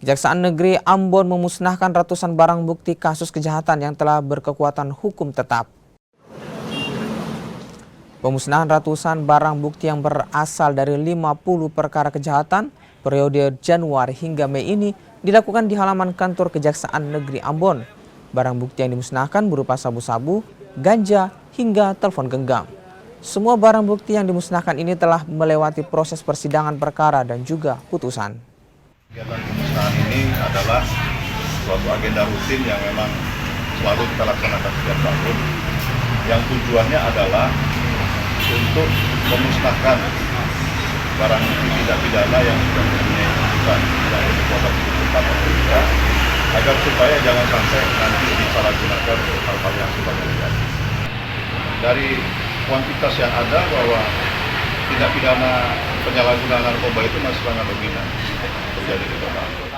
Kejaksaan Negeri Ambon memusnahkan ratusan barang bukti kasus kejahatan yang telah berkekuatan hukum tetap. Pemusnahan ratusan barang bukti yang berasal dari 50 perkara kejahatan periode Januari hingga Mei ini dilakukan di halaman kantor Kejaksaan Negeri Ambon. Barang bukti yang dimusnahkan berupa sabu-sabu, ganja, hingga telepon genggam. Semua barang bukti yang dimusnahkan ini telah melewati proses persidangan perkara dan juga putusan. Kegiatan pemusnahan ini adalah suatu agenda rutin yang memang selalu kita laksanakan setiap tahun. Yang tujuannya adalah untuk memusnahkan barang bukti tindak pidana yang sudah mempunyai tuntutan yang berkekuatan hukum tetap atau tidak, agar supaya jangan sampai nanti disalahgunakan untuk hal-hal yang sifatnya. Dari kuantitas yang ada bahwa tindak pidana penyalahgunaan narkoba itu masih sangat dominan terjadi di kota Ambon.